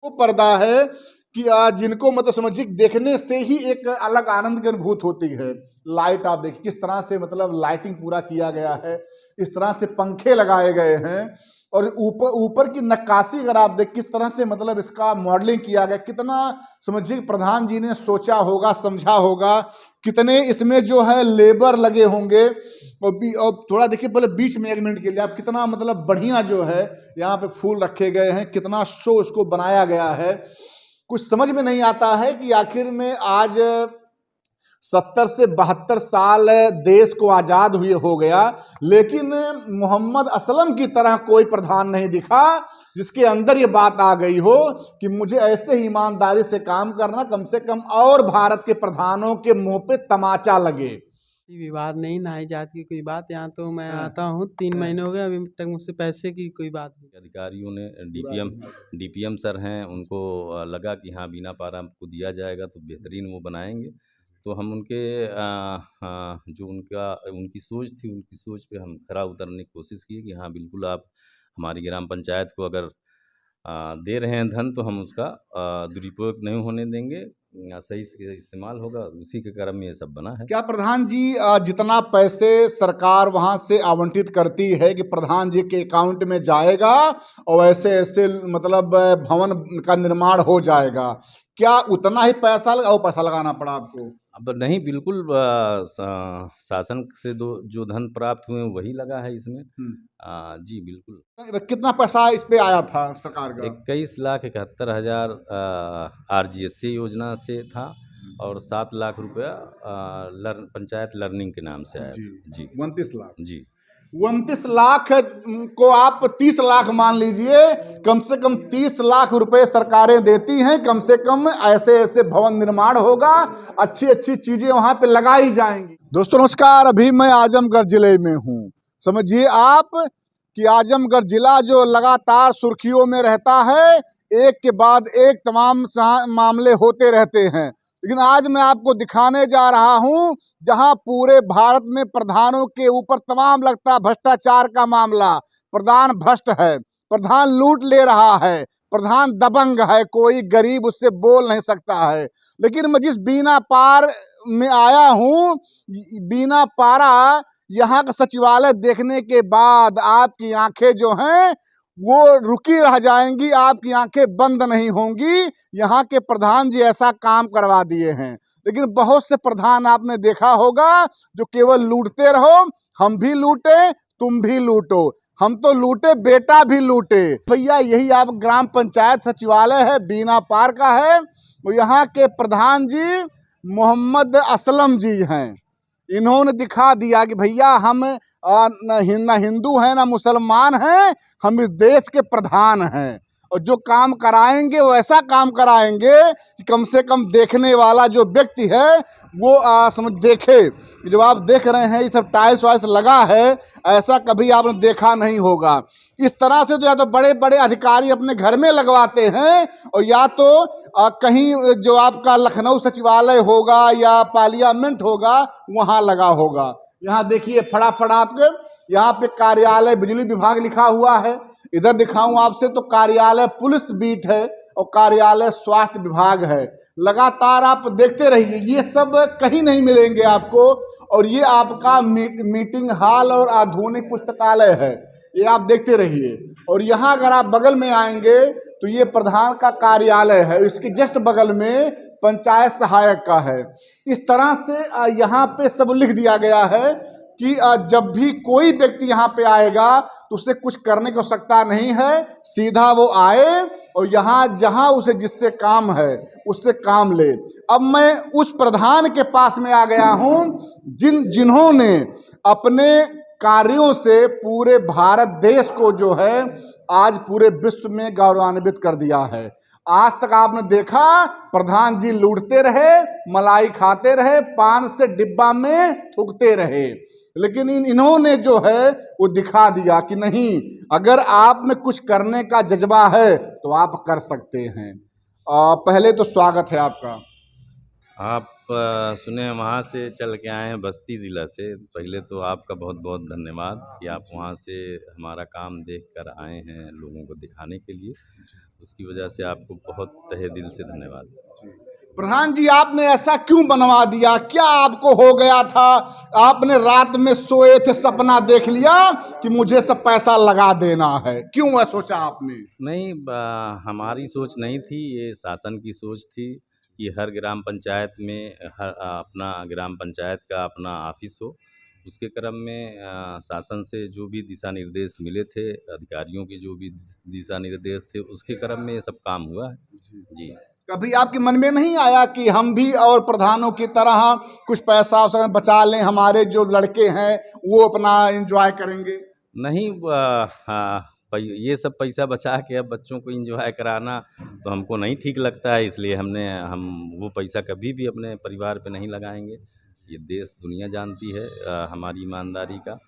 वो पर्दा है कि जिनको मतलब समझिए देखने से ही एक अलग आनंद की अनुभूति होती है। लाइट आप देखिए किस तरह से मतलब लाइटिंग पूरा किया गया है, इस तरह से पंखे लगाए गए हैं और ऊपर ऊपर की नक्काशी अगर आप देख किस तरह से मतलब इसका मॉडलिंग किया गया, कितना समझिए प्रधान जी ने सोचा होगा, समझा होगा, कितने इसमें जो है लेबर लगे होंगे और थोड़ा देखिए पहले बीच में 1 मिनट के लिए आप कितना मतलब बढ़िया जो है यहाँ पे फूल रखे गए हैं, कितना शो इसको बनाया गया है। कुछ समझ में नहीं आता है कि आखिर में आज 70 से 72 साल देश को आजाद हुए हो गया, लेकिन मोहम्मद असलम की तरह कोई प्रधान नहीं दिखा जिसके अंदर ये बात आ गई हो कि मुझे ऐसे ही ईमानदारी से काम करना, कम से कम और भारत के प्रधानों के मुंह पे तमाचा लगे। विवाद नहीं, ना ही जात की कोई बात। यहाँ तो मैं हाँ, आता हूँ 3 हाँ। महीने हो गए, अभी तक मुझसे पैसे की कोई बात नहीं। अधिकारियों ने डीपीएम सर हैं, उनको लगा कि हाँ बीना पारा को दिया जाएगा तो बेहतरीन वो बनाएंगे। तो हम उनके जो उनकी सोच थी, उनकी सोच पे हम खरा उतरने की कोशिश की कि हाँ बिल्कुल आप हमारी ग्राम पंचायत को अगर दे रहे हैं धन तो हम उसका दुरुपयोग नहीं होने देंगे, सही से इस्तेमाल होगा। उसी के क्रम में ये सब बना है। क्या प्रधान जी जितना पैसे सरकार वहां से आवंटित करती है कि प्रधान जी के अकाउंट में जाएगा और ऐसे ऐसे मतलब भवन का निर्माण हो जाएगा, क्या उतना ही पैसा और पैसा लगाना पड़ा आपको? अब नहीं, बिल्कुल शासन से जो धन प्राप्त हुए वही लगा है इसमें। जी बिल्कुल। कितना पैसा इस पे आया था सरकार का? 21,71,000 आरजीएससी योजना से था और 7 लाख रुपया पंचायत लर्निंग के नाम से आया जी, था। जी 29 लाख। जी 29 लाख को आप 30 लाख मान लीजिए, कम से कम 30 लाख रुपए सरकारें देती हैं, कम से कम ऐसे ऐसे भवन निर्माण होगा, अच्छी अच्छी चीजें वहां पे लगाई जाएंगी। दोस्तों नमस्कार, अभी मैं आजमगढ़ जिले में हूँ। समझिए आप कि आजमगढ़ जिला जो लगातार सुर्खियों में रहता है, एक के बाद एक तमाम मामले होते रहते हैं, लेकिन आज मैं आपको दिखाने जा रहा हूँ जहां पूरे भारत में प्रधानों के ऊपर तमाम लगता भ्रष्टाचार का मामला। प्रधान भ्रष्ट है, प्रधान लूट ले रहा है, प्रधान दबंग है, कोई गरीब उससे बोल नहीं सकता है। लेकिन मैं जिस बीना पार में आया हूँ, बीना पारा, यहाँ का सचिवालय देखने के बाद आपकी आंखें जो हैं वो रुकी रह जाएंगी, आपकी आंखें बंद नहीं होंगी। यहाँ के प्रधान जी ऐसा काम करवा दिए हैं। लेकिन बहुत से प्रधान आपने देखा होगा जो केवल लूटते रहो, हम भी लूटे तुम भी लूटो, हम तो लूटे बेटा भी लूटे। भैया यही आप ग्राम पंचायत सचिवालय है, बीना पार का है। वो यहाँ के प्रधान जी मोहम्मद असलम जी हैं। इन्होंने दिखा दिया कि भैया हम न हिंदू हैं ना मुसलमान हैं, हम इस देश के प्रधान हैं और जो काम कराएंगे वो ऐसा काम कराएंगे कि कम से कम देखने वाला जो व्यक्ति है वो समझ देखे। जो आप देख रहे हैं ये सब टाइल्स वाइल्स लगा है, ऐसा कभी आपने देखा नहीं होगा। इस तरह से तो या तो बड़े बड़े अधिकारी अपने घर में लगवाते हैं और या तो कहीं जो आपका लखनऊ सचिवालय होगा या पार्लियामेंट होगा वहां लगा होगा। यहाँ देखिए फटाफट आपके यहाँ पे कार्यालय बिजली विभाग लिखा हुआ है। इधर दिखाऊं आपसे तो कार्यालय पुलिस बीट है और कार्यालय स्वास्थ्य विभाग है। लगातार आप देखते रहिए, ये सब कहीं नहीं मिलेंगे आपको। और ये आपका मीटिंग हॉल और आधुनिक पुस्तकालय है, ये आप देखते रहिए। और यहाँ अगर आप बगल में आएंगे तो ये प्रधान का कार्यालय है, इसके जस्ट बगल में पंचायत सहायक का है। इस तरह से यहाँ पे सब लिख दिया गया है कि जब भी कोई व्यक्ति यहाँ पे आएगा तो उसे कुछ करने की आवश्यकता नहीं है, सीधा वो आए और यहाँ जहाँ उसे जिससे काम है उससे काम ले। अब मैं उस प्रधान के पास में आ गया हूँ जिन्होंने अपने कार्यों से पूरे भारत देश को जो है आज पूरे विश्व में गौरवान्वित कर दिया है। आज तक आपने देखा प्रधान जी लूटते रहे, मलाई खाते रहे, पान से डिब्बा में थूकते रहे, लेकिन इन्होंने जो है वो दिखा दिया कि नहीं, अगर आप में कुछ करने का जज्बा है तो आप कर सकते हैं। पहले तो स्वागत है आपका। आप सुने वहाँ से चल के आए हैं बस्ती ज़िला से, पहले तो आपका बहुत बहुत धन्यवाद कि आप वहाँ से हमारा काम देख कर आए हैं लोगों को दिखाने के लिए। उसकी वजह से आपको बहुत तहे दिल से धन्यवाद। प्रधान जी, आपने ऐसा क्यों बनवा दिया? क्या आपको हो गया था? आपने रात में सोए थे, सपना देख लिया कि मुझे सब पैसा लगा देना है? क्यों वह सोचा आपने? नहीं, हमारी सोच नहीं थी, ये शासन की सोच थी कि हर ग्राम पंचायत में अपना ग्राम पंचायत का अपना ऑफिस हो। उसके क्रम में शासन से जो भी दिशा निर्देश मिले थे, अधिकारियों के जो भी दिशा निर्देश थे, उसके क्रम में ये सब काम हुआ है। जी। कभी आपके मन में नहीं आया कि हम भी और प्रधानों की तरह कुछ पैसा उसमें बचा लें, हमारे जो लड़के हैं वो अपना एंजॉय करेंगे? नहीं, ये सब पैसा बचा के अब बच्चों को एंजॉय कराना तो हमको नहीं ठीक लगता है, इसलिए हम वो पैसा कभी भी अपने परिवार पे नहीं लगाएंगे। ये देश दुनिया जानती है हमारी ईमानदारी का।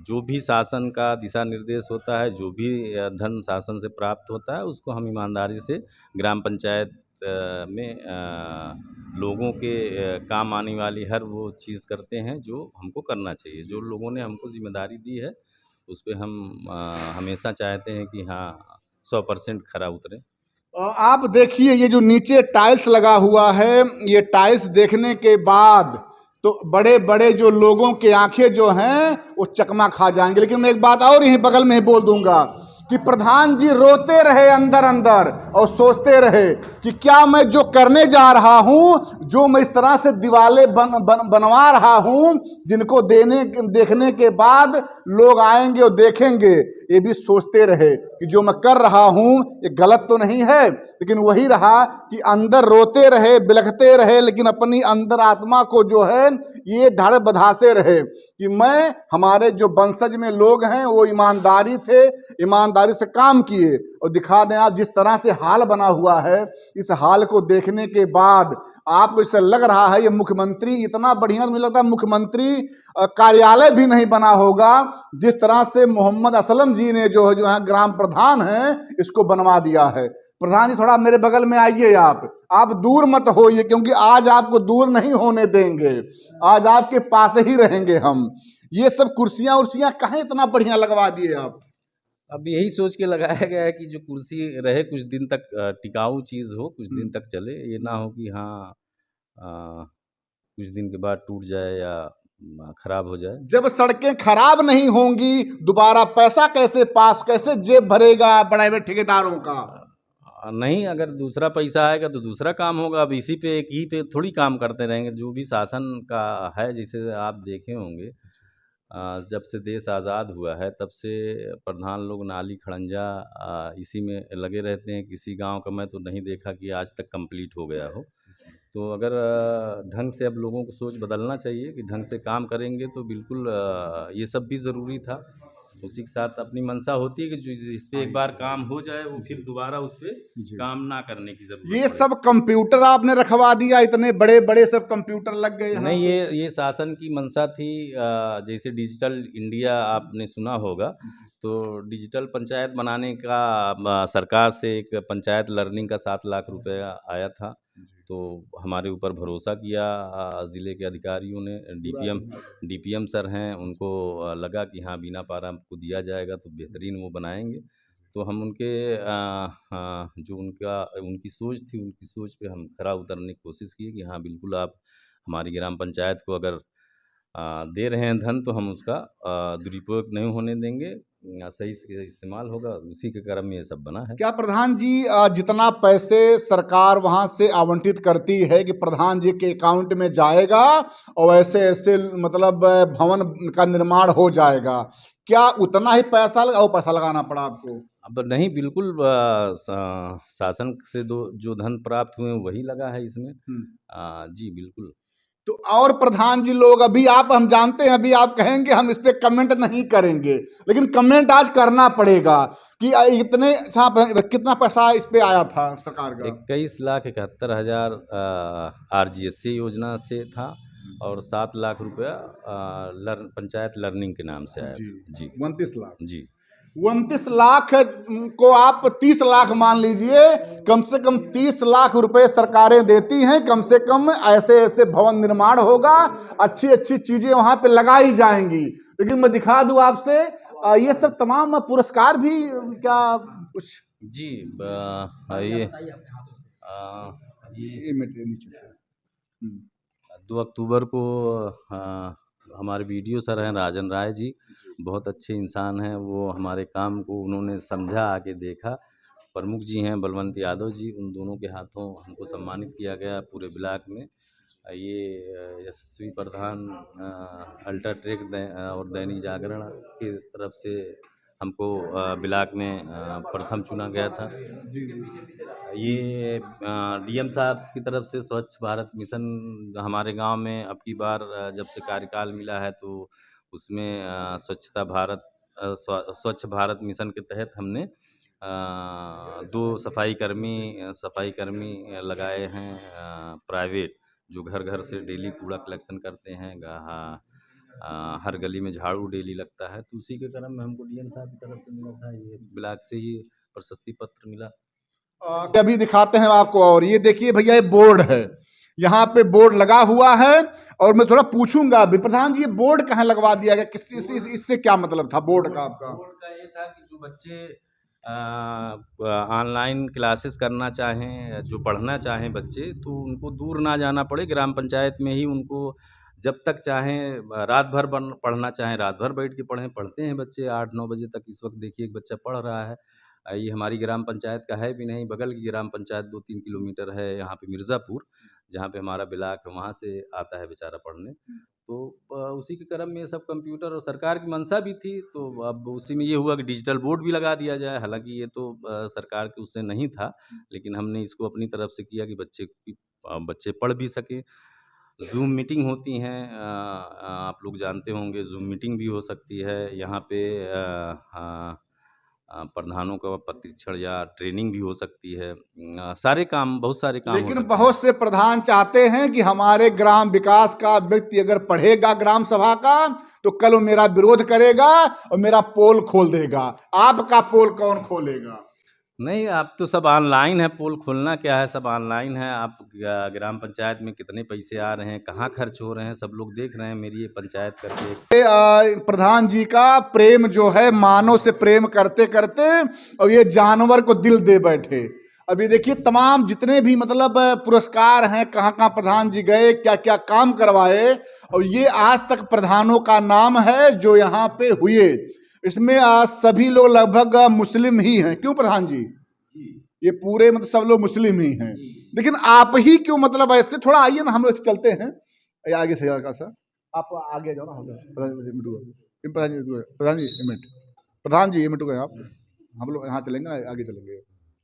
जो भी शासन का दिशा निर्देश होता है, जो भी धन शासन से प्राप्त होता है, उसको हम ईमानदारी से ग्राम पंचायत में लोगों के काम आने वाली हर वो चीज़ करते हैं जो हमको करना चाहिए। जो लोगों ने हमको ज़िम्मेदारी दी है, उस पे हम हमेशा चाहते हैं कि हाँ 100% खरा उतरे। आप देखिए, ये जो नीचे टाइल्स लगा हुआ है, ये टाइल्स देखने के बाद तो बड़े बड़े जो लोगों के आंखें जो हैं वो चकमा खा जाएंगे। लेकिन मैं एक बात और यहीं बगल में ही बोल दूंगा कि प्रधान जी रोते रहे अंदर अंदर और सोचते रहे कि क्या मैं जो करने जा रहा हूं, जो मैं इस तरह से दीवारें बनवा रहा हूं, जिनको देखने के बाद लोग आएंगे और देखेंगे, ये भी सोचते रहे कि जो मैं कर रहा हूं ये गलत तो नहीं है। लेकिन वही रहा कि अंदर रोते रहे, बिलखते रहे, लेकिन अपनी अंदर आत्मा को जो है ये ढाल बधाते रहे कि मैं, हमारे जो वंशज में लोग हैं वो ईमानदारी थे, ईमानदारी से काम किए। और दिखा दें आप जिस तरह से हाल बना हुआ है, इस हाल को देखने के बाद आपको इससे लग रहा है ये मुख्यमंत्री इतना बढ़िया, मुझे लगता है मुख्यमंत्री कार्यालय भी नहीं बना होगा जिस तरह से मोहम्मद असलम जी ने जो है ग्राम प्रधान हैं इसको बनवा दिया है। प्रधान जी, थोड़ा मेरे बगल में आइए। आप दूर मत होइए, क्योंकि आज आपको दूर नहीं होने देंगे, आज आपके पास ही रहेंगे हम। ये सब कुर्सियां उर्सियां कहाँ इतना बढ़िया लगवा दिए आप? अब यही सोच के लगाया गया है कि जो कुर्सी रहे कुछ दिन तक, टिकाऊ चीज़ हो, कुछ दिन तक चले। ये ना हो कि हाँ कुछ दिन के बाद टूट जाए या खराब हो जाए। जब सड़कें खराब नहीं होंगी, दोबारा पैसा कैसे पास, कैसे जेब भरेगा प्राइवेट ठेकेदारों का? नहीं, अगर दूसरा पैसा आएगा तो दूसरा काम होगा। अब इसी पे, एक ही पे थोड़ी काम करते रहेंगे। जो भी शासन का है, जैसे आप देखे होंगे, जब से देश आज़ाद हुआ है तब से प्रधान लोग नाली खड़ंजा इसी में लगे रहते हैं। किसी गांव का मैं तो नहीं देखा कि आज तक कंप्लीट हो गया हो। तो अगर ढंग से अब लोगों को सोच बदलना चाहिए कि ढंग से काम करेंगे तो बिल्कुल ये सब भी ज़रूरी था। उसी के साथ अपनी मंशा होती है कि जो जिस पे एक बार काम हो जाए वो फिर दोबारा उस पे काम ना करने की ज़रूरत ये पड़े। सब कंप्यूटर आपने रखवा दिया, इतने बड़े बड़े सब कंप्यूटर लग गए यहाँ नहीं, पे। ये शासन की मंशा थी। जैसे डिजिटल इंडिया आपने सुना होगा, तो डिजिटल पंचायत बनाने का सरकार से एक पंचायत लर्निंग का 7 लाख रुपया आया था। तो हमारे ऊपर भरोसा किया ज़िले के अधिकारियों ने। डीपीएम सर हैं, उनको लगा कि हाँ बीना पारा को दिया जाएगा तो बेहतरीन वो बनाएंगे। तो हम उनके जो उनकी सोच थी, उनकी सोच पे हम खरा उतरने की कोशिश की कि हाँ बिल्कुल आप हमारी ग्राम पंचायत को अगर दे रहे हैं धन तो हम उसका दुरुपयोग नहीं होने देंगे, सही से इस्तेमाल होगा। उसी के क्रम में ये सब बना है। क्या प्रधान जी जितना पैसे सरकार वहां से आवंटित करती है कि प्रधान जी के अकाउंट में जाएगा और ऐसे ऐसे मतलब भवन का निर्माण हो जाएगा, क्या उतना ही पैसा और पैसा लगाना पड़ा आपको? अब नहीं, बिल्कुल शासन से जो धन प्राप्त हुए वही लगा है इसमें। जी बिल्कुल। तो और प्रधान जी लोग, अभी आप, हम जानते हैं अभी आप कहेंगे हम इस पे कमेंट नहीं करेंगे, लेकिन कमेंट आज करना पड़ेगा कि इतने कितना पैसा इस पे आया था सरकार का? 21,71,000 RGSC योजना से था और 7 लाख रुपया पंचायत लर्निंग के नाम से आया था। जी 29 लाख। जी 29 लाख को आप 30 लाख मान लीजिए, कम से कम 30 लाख रुपए सरकारें देती हैं। कम से कम ऐसे ऐसे भवन निर्माण होगा, अच्छी अच्छी चीजें वहां पे लगाई जाएंगी। लेकिन मैं दिखा दूं आपसे, ये सब तमाम पुरस्कार भी क्या कुछ? जी ये ये ये मिनट नीचे से। 2 अक्टूबर को हमारे वीडियो सर हैं राजन राय जी, बहुत अच्छे इंसान हैं। वो हमारे काम को उन्होंने समझा, आके देखा। प्रमुख जी हैं बलवंत यादव जी, उन दोनों के हाथों हमको सम्मानित किया गया पूरे ब्लॉक में। ये यशस्वी प्रधान अल्ट्राटेक और दैनिक जागरण की तरफ से हमको ब्लॉक में प्रथम चुना गया था। ये डीएम साहब की तरफ से स्वच्छ भारत मिशन हमारे गांव में अब की बार जब से कार्यकाल मिला है तो उसमें स्वच्छ भारत मिशन के तहत हमने 2 सफाई कर्मी लगाए हैं प्राइवेट, जो घर घर से डेली कूड़ा कलेक्शन करते हैं। हर गली में झाड़ू डेली लगता है, तो उसी के क्रम में हमको डीएम साहब की तरफ से मिला था, ये ब्लॉक से ही प्रशस्ति पत्र मिला। अभी दिखाते हैं आपको। और ये देखिए भैया, ये बोर्ड है, यहाँ पे बोर्ड लगा हुआ है। और मैं थोड़ा पूछूंगा अभी, प्रधान जी ये बोर्ड कहाँ लगवा दिया गया, किस इससे क्या मतलब था बोर्ड का आपका? बोर्ड का ये था कि जो बच्चे ऑनलाइन क्लासेस करना चाहें, जो पढ़ना चाहें बच्चे, तो उनको दूर ना जाना पड़े, ग्राम पंचायत में ही उनको जब तक चाहें रात भर पढ़ना चाहें रात भर बैठ के पढ़ें। पढ़ते हैं बच्चे 8-9 बजे तक। इस वक्त देखिए एक बच्चा पढ़ रहा है। ये हमारी ग्राम पंचायत का है भी नहीं, बगल की ग्राम पंचायत 2-3 किलोमीटर है यहाँ पे मिर्ज़ापुर, जहाँ पे हमारा ब्लॉक है, वहाँ से आता है बेचारा पढ़ने। तो उसी के क्रम में ये सब कंप्यूटर, और सरकार की मंशा भी थी, तो अब उसी में ये हुआ कि डिजिटल बोर्ड भी लगा दिया जाए। हालांकि ये तो सरकार के उससे नहीं था, लेकिन हमने इसको अपनी तरफ से किया कि बच्चे पढ़ भी सकें। ज़ूम मीटिंग होती हैं, आप लोग जानते होंगे, ज़ूम मीटिंग भी हो सकती है यहाँ पे। प्रधानों का प्रशिक्षण या ट्रेनिंग भी हो सकती है। सारे काम, बहुत सारे काम हो लेकिन सकते हैं। बहुत से प्रधान चाहते हैं कि हमारे ग्राम विकास का व्यक्ति अगर पढ़ेगा ग्राम सभा का, तो कल वो मेरा विरोध करेगा और मेरा पोल खोल देगा। आपका पोल कौन खोलेगा? नहीं, अब तो सब ऑनलाइन है, पोल खोलना क्या है, सब ऑनलाइन है। आप ग्राम पंचायत में कितने पैसे आ रहे हैं, कहाँ खर्च हो रहे हैं, सब लोग देख रहे हैं। मेरी ये पंचायत करके प्रधान जी का प्रेम जो है, मानव से प्रेम करते करते और ये जानवर को दिल दे बैठे। अभी देखिए तमाम जितने भी मतलब पुरस्कार हैं, कहाँ कहाँ प्रधान जी गए, क्या क्या काम करवाए, और ये आज तक प्रधानों का नाम है जो यहाँ पे हुए। इसमें सभी लोग लगभग मुस्लिम ही हैं, क्यों प्रधान जी? ये पूरे मतलब सब लोग मुस्लिम ही हैं। लेकिन आप ही क्यों, मतलब ऐसे थोड़ा आइए ना, हम लोग चलते हैं आगे से सर। आप आगे जाओ ना, प्रधान जी एक मिनट, प्रधान जी एक मिनट गए आप, हम लोग यहाँ चलेंगे ना, आगे चलेंगे।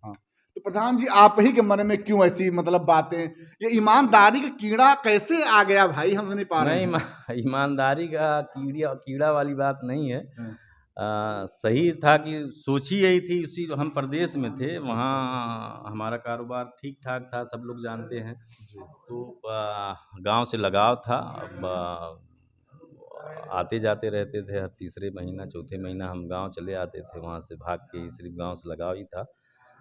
हाँ, तो प्रधान जी आप ही के मन में क्यों ऐसी मतलब बातें, ये ईमानदारी का कीड़ा कैसे आ गया भाई, हम नहीं पा रहे हैं। नहीं, ईमानदारी का कीड़ा वाली बात नहीं है। सही था कि सोच ही यही थी। उसी हम प्रदेश में थे, वहाँ हमारा कारोबार ठीक ठाक था, सब लोग जानते हैं। तो गांव से लगाव था। अब आते जाते रहते थे, हर तीसरे महीना चौथे महीना हम गांव चले आते थे, वहाँ से भाग के ही, सिर्फ गांव से लगाव ही था।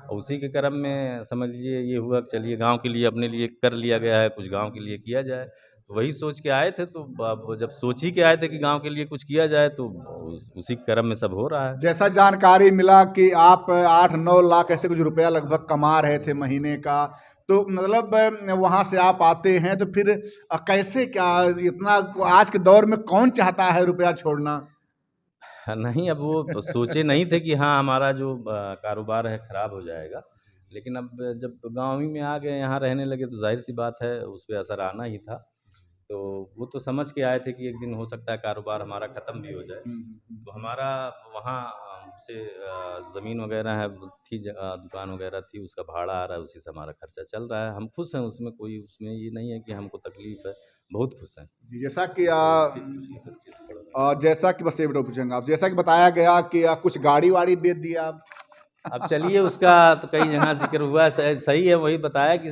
और उसी के क्रम में समझ लीजिए ये हुआ कि चलिए गांव के लिए, अपने लिए कर लिया गया है, कुछ गांव के लिए किया जाए। तो वही सोच के आए थे। तो अब जब सोच ही के आए थे कि गांव के लिए कुछ किया जाए, तो उसी क्रम में सब हो रहा है। जैसा जानकारी मिला कि आप 8-9 लाख ऐसे कुछ रुपया लगभग कमा रहे थे महीने का, तो मतलब वहाँ से आप आते हैं तो फिर कैसे, क्या इतना आज के दौर में कौन चाहता है रुपया छोड़ना? नहीं, अब वो तो सोचे नहीं थे कि हाँ हमारा जो कारोबार है ख़राब हो जाएगा। लेकिन अब जब गाँव ही में आ गए, यहाँ रहने लगे, तो ज़ाहिर सी बात है उस पे असर आना ही था। तो वो तो समझ के आए थे कि एक दिन हो सकता है कारोबार हमारा ख़त्म भी हो जाए। तो हमारा वहाँ से ज़मीन वगैरह है थी, दुकान वगैरह थी, उसका भाड़ा आ रहा है, उसी से हमारा खर्चा चल रहा है। हम खुश हैं उसमें, कोई उसमें ये नहीं है कि हमको तकलीफ़ है, बहुत खुश हैं। जैसा कि जैसा कि बस ये बेटा पूछेंगे आप, जैसा कि बताया गया कि कुछ गाड़ी वाड़ी बेच दिया आप। अब चलिए उसका तो कई जगह जिक्र हुआ। सही है, वही बताया कि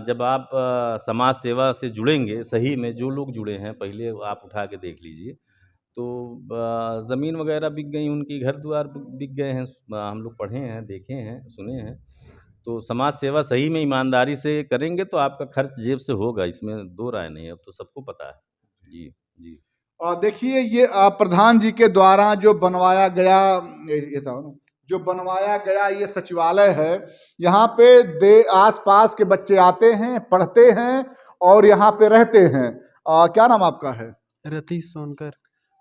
जब आप समाज सेवा से जुड़ेंगे, सही में जो लोग जुड़े हैं, पहले आप उठा के देख लीजिए, तो ज़मीन वगैरह बिक गई उनकी, घर द्वार बिक गए हैं। हम लोग पढ़े हैं, देखे हैं, सुने हैं। तो समाज सेवा सही में ईमानदारी से करेंगे तो आपका खर्च जेब से होगा, इसमें दो राय नहीं है, अब तो सबको पता है। जी जी। और देखिए ये प्रधान जी के द्वारा जो बनवाया गया, ये था ना, जो बनवाया गया ये सचिवालय है। यहाँ पे आसपास के बच्चे आते हैं, पढ़ते हैं और यहाँ पे रहते हैं। क्या नाम आपका है? रतीश सोनकर।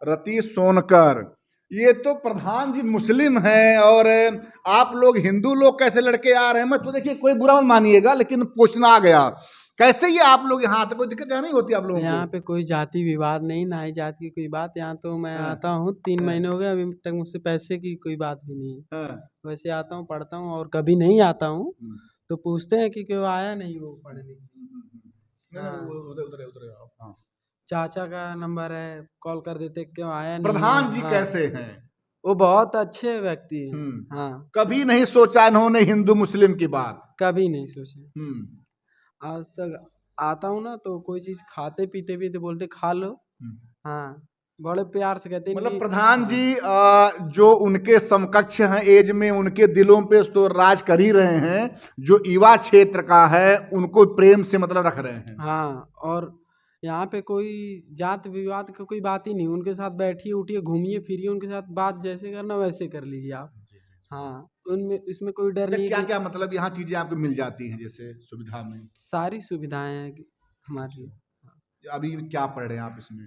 रतीश सोनकर। ये तो प्रधान जी मुस्लिम हैं और आप लोग हिंदू लोग कैसे लड़के आ रहे हैं? मैं तो देखिए कोई बुरा मत मानिएगा, लेकिन पूछना आ गया कैसे ये आप लोग यहाँ आते, कोई दिक्कत यहाँ नहीं होती आप लोगों यहाँ को? पे कोई जाति विवाद नहीं, ना ही जाति की कोई बात। यहाँ तो मैं हाँ। आता हूँ 3 महीने हो गए, अभी तक मुझसे पैसे की कोई बात भी नहीं है। हाँ। वैसे आता हूँ, पढ़ता हूँ, और कभी नहीं आता हूँ तो पूछते हैं कि क्यों आया नहीं वो पढ़ने। नहीं, उधर आओ। हाँ। चाचा का नंबर है, कॉल कर देते क्यों आया नहीं। प्रधान जी हाँ, कैसे हैं? वो बहुत अच्छे व्यक्ति हैं। हाँ, कभी नहीं सोचा इन्होंने हिंदू मुस्लिम की बात? कभी नहीं सोचे। आज तक आता हूँ ना तो कोई चीज़ खाते पीते भी तो बोलते खा लो। हाँ, बड़े प्यार से कहते हैं मतलब कि प्रधान जी जो उनके समकक्ष हैं एज में, उनके दिलों पे तो राज कर ही रहे हैं। जो युवा क्षेत्र का है उनको प्रेम से मतलब रख रहे हैं। हाँ, और यहाँ पे कोई जात विवाद का कोई बात ही नहीं। उनके साथ बैठिए, उठिए, घूमिए फिरिए, उनके साथ बात जैसे करना वैसे कर लीजिए आप। हाँ, उनमें इसमें कोई डर नहीं है क्या कि क्या मतलब यहाँ चीजें आपको मिल जाती हैं जैसे सुविधा में? सारी सुविधाएं हैं हमारे लिए। अभी क्या पढ़ रहे हैं आप इसमें?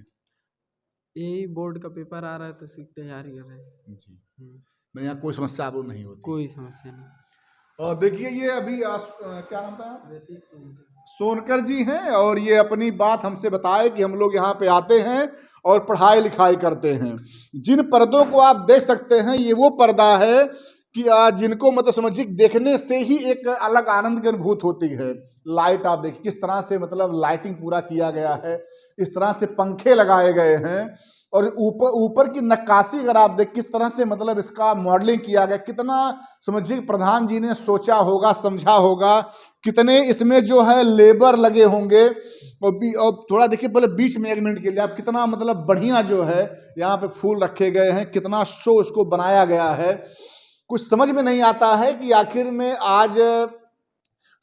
यही बोर्ड का पेपर आ रहा है तो उसकी तैयारी कर रहे हैं। जी। मैं यहाँ कोई समस्या आपको नहीं होती? कोई समस्या नहीं। और देखिए ये अभी क्या नाम था? रतीश सोनकर। सोनकर जी हैं और ये अपनी बात हमसे बताए कि हम लोग यहाँ पे आते हैं और पढ़ाई लिखाई करते हैं। जिन पर्दों को आप देख सकते हैं ये वो पर्दा है कि जिनको मतलब समझिए देखने से ही एक अलग आनंद की अनुभूति होती है। लाइट आप देखिए किस तरह से मतलब लाइटिंग पूरा किया गया है, इस तरह से पंखे लगाए गए हैं और ऊपर की नक्काशी अगर आप देख किस तरह से मतलब इसका मॉडलिंग किया गया। कितना समझिए प्रधान जी ने सोचा होगा, समझा होगा, कितने इसमें जो है लेबर लगे होंगे। और थोड़ा देखिए पहले बीच में 1 मिनट के लिए आप कितना मतलब बढ़िया जो है यहाँ पे फूल रखे गए हैं, कितना शो इसको बनाया गया है। कुछ समझ में नहीं आता है कि आखिर में आज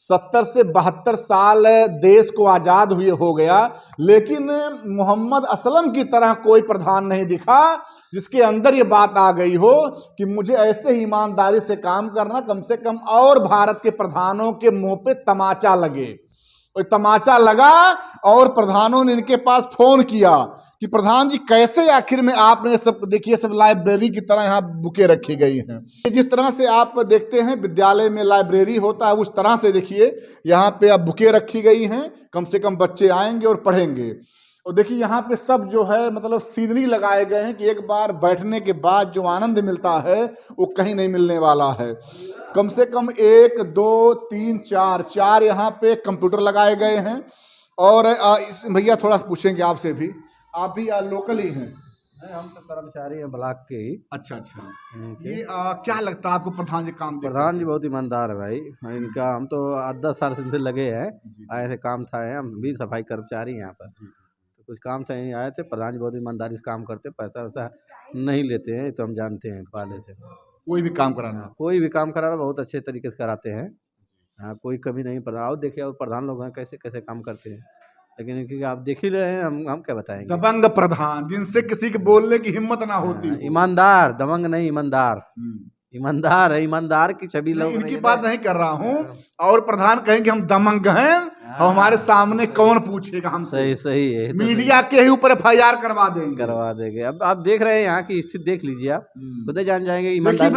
70 से 72 साल देश को आज़ाद हुए हो गया, लेकिन मोहम्मद असलम की तरह कोई प्रधान नहीं दिखा जिसके अंदर ये बात आ गई हो कि मुझे ऐसे ही ईमानदारी से काम करना, कम से कम और भारत के प्रधानों के मुंह पे तमाचा लगे। और तमाचा लगा और प्रधानों ने इनके पास फोन किया कि प्रधान जी कैसे आखिर में आपने सब देखिए सब लाइब्रेरी की तरह यहाँ बुकें रखी गई हैं। जिस तरह से आप देखते हैं विद्यालय में लाइब्रेरी होता है उस तरह से देखिए यहाँ पे अब बुकें रखी गई हैं। कम से कम बच्चे आएंगे और पढ़ेंगे। और देखिए यहाँ पे सब जो है मतलब सीनरी लगाए गए हैं कि एक बार बैठने के बाद जो आनंद मिलता है वो कहीं नहीं मिलने वाला है। कम से कम 1 2 3 4 यहाँ पे कंप्यूटर लगाए गए हैं। और भैया थोड़ा पूछेंगे आपसे भी, आप भी लोकल ही हैं? नहीं, हम तो कर्मचारी हैं ब्लॉक के ही। अच्छा। ये क्या लगता है आपको प्रधान जी काम? प्रधान जी बहुत ईमानदार है भाई। इनका हम तो 8-10 साल से इनसे लगे हैं। आए थे काम था, हम भी सफाई कर्मचारी हैं यहाँ पर। तो कुछ काम था यहीं आए थे। प्रधान जी बहुत ईमानदारी से काम करते, पैसा वैसा नहीं लेते हैं, तो हम जानते हैं पहले से। कोई भी काम कराना, कोई भी काम कराना बहुत अच्छे तरीके से कराते हैं। हाँ, कोई कमी नहीं। प्रधान और देखिए और प्रधान लोग हैं कैसे कैसे काम करते हैं, लेकिन इनकी आप देख ही रहे हैं, हम क्या बताएंगे। दबंग प्रधान जिनसे किसी के बोलने की हिम्मत ना होती। ईमानदार, दबंग नहीं, ईमानदार। ईमानदार है, ईमानदार की छवि लोग इनकी बात नहीं कर रहा हूँ। और प्रधान कहेंगे हम दबंग हैं और हमारे सामने कौन पूछेगा हमसे? सही सही है। मीडिया के ही ऊपर FIR करवा देंगे। अब आप देख रहे हैं यहाँ की स्थिति, देख लीजिए आप खुद जान जाएंगे ईमानदार।